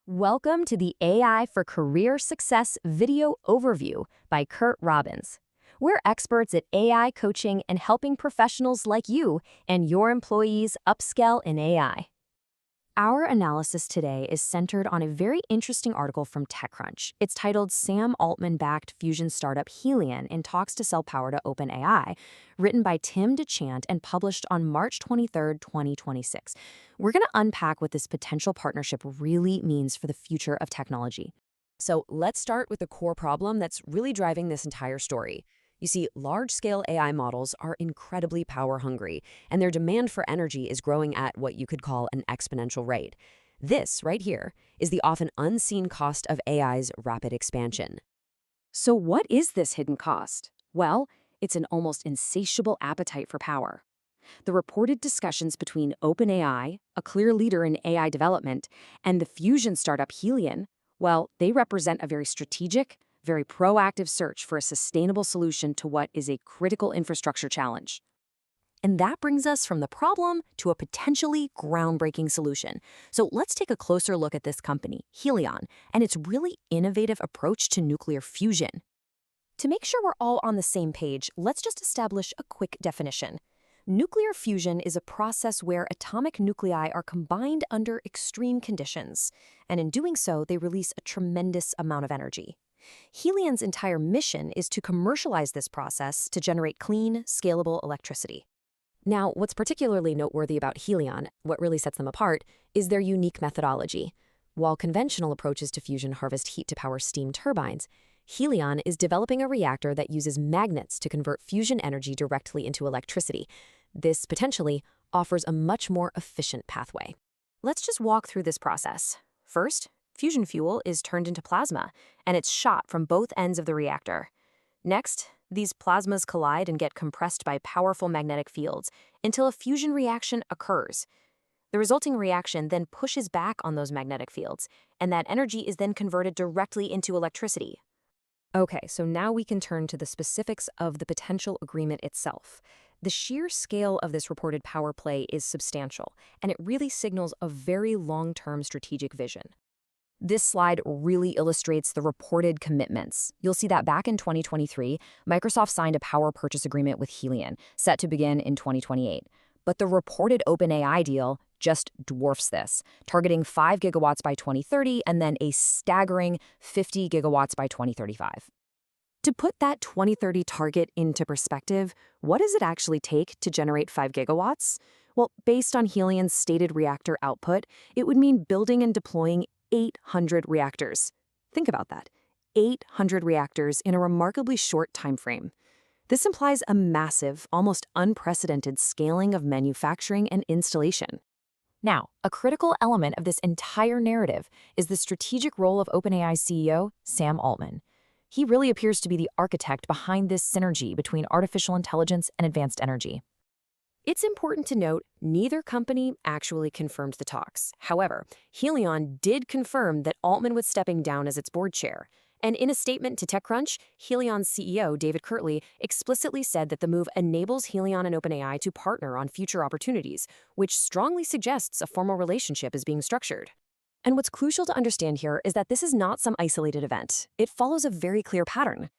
Welcome to the AI for Career Success video overview by Curt Robbins. We're experts at AI coaching and helping professionals like you and your employees upscale in AI. Our analysis today is centered on a very interesting article from TechCrunch. It's titled Sam Altman-backed fusion startup Helion in talks to sell power to OpenAI, written by Tim DeChant and published on March 23, 2026. We're going to unpack what this potential partnership really means for the future of technology. So let's start with the core problem that's really driving this entire story. You see, large-scale AI models are incredibly power-hungry, and their demand for energy is growing at what you could call an exponential rate. This, right here, is the often unseen cost of AI's rapid expansion. So what is this hidden cost? Well, it's an almost insatiable appetite for power. The reported discussions between OpenAI, a clear leader in AI development, and the fusion startup Helion, well, they represent a very strategic, very proactive search for a sustainable solution to what is a critical infrastructure challenge. And that brings us from the problem to a potentially groundbreaking solution. So let's take a closer look at this company, Helion, and its really innovative approach to nuclear fusion. To make sure we're all on the same page, let's just establish a quick definition. Nuclear fusion is a process where atomic nuclei are combined under extreme conditions, and in doing so, they release a tremendous amount of energy. Helion's entire mission is to commercialize this process to generate clean, scalable electricity. Now, what's particularly noteworthy about Helion, what really sets them apart, is their unique methodology. While conventional approaches to fusion harvest heat to power steam turbines, Helion is developing a reactor that uses magnets to convert fusion energy directly into electricity. This potentially offers a much more efficient pathway. Let's just walk through this process. First, fusion fuel is turned into plasma, and it's shot from both ends of the reactor. Next, these plasmas collide and get compressed by powerful magnetic fields until a fusion reaction occurs. The resulting reaction then pushes back on those magnetic fields, and that energy is then converted directly into electricity. Okay, so now we can turn to the specifics of the potential agreement itself. The sheer scale of this reported power play is substantial, and it really signals a very long-term strategic vision. This slide really illustrates the reported commitments. You'll see that back in 2023, Microsoft signed a power purchase agreement with Helion, set to begin in 2028. But the reported OpenAI deal just dwarfs this, targeting 5 gigawatts by 2030 and then a staggering 50 gigawatts by 2035. To put that 2030 target into perspective, what does it actually take to generate 5 gigawatts? Well, based on Helion's stated reactor output, it would mean building and deploying 800 reactors. Think about that. 800 reactors in a remarkably short time frame. This implies a massive, almost unprecedented scaling of manufacturing and installation. Now, a critical element of this entire narrative is the strategic role of OpenAI's CEO, Sam Altman. He really appears to be the architect behind this synergy between artificial intelligence and advanced energy. It's important to note, neither company actually confirmed the talks. However, Helion did confirm that Altman was stepping down as its board chair. And in a statement to TechCrunch, Helion's CEO, David Kirtley, explicitly said that the move enables Helion and OpenAI to partner on future opportunities, which strongly suggests a formal relationship is being structured. And what's crucial to understand here is that this is not some isolated event. It follows a very clear pattern.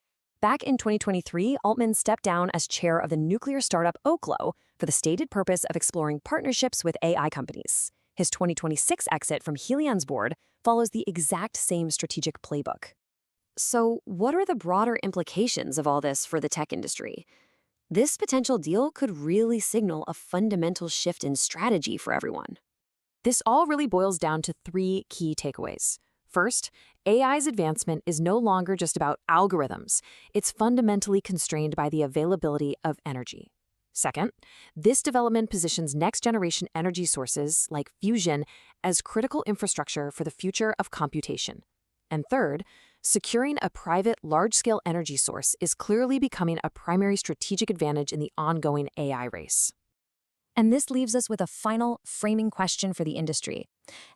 Back in 2023, Altman stepped down as chair of the nuclear startup Oklo for the stated purpose of exploring partnerships with AI companies. His 2026 exit from Helion's board follows the exact same strategic playbook. So, what are the broader implications of all this for the tech industry? This potential deal could really signal a fundamental shift in strategy for everyone. This all really boils down to 3 key takeaways. First, AI's advancement is no longer just about algorithms. It's fundamentally constrained by the availability of energy. Second, this development positions next-generation energy sources, like fusion, as critical infrastructure for the future of computation. And third, securing a private, large-scale energy source is clearly becoming a primary strategic advantage in the ongoing AI race. And this leaves us with a final framing question for the industry.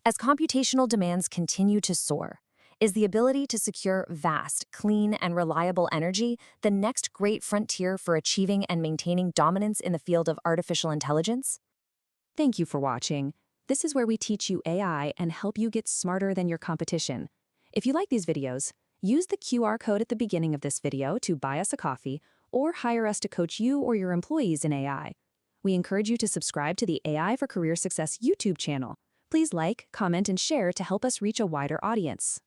As computational demands continue to soar, is the ability to secure vast, clean, and reliable energy the next great frontier for achieving and maintaining dominance in the field of artificial intelligence? Thank you for watching. This is where we teach you AI and help you get smarter than your competition. If you like these videos, use the QR code at the beginning of this video to buy us a coffee or hire us to coach you or your employees in AI. We encourage you to subscribe to the AI for Career Success YouTube channel. Please like, comment, and share to help us reach a wider audience.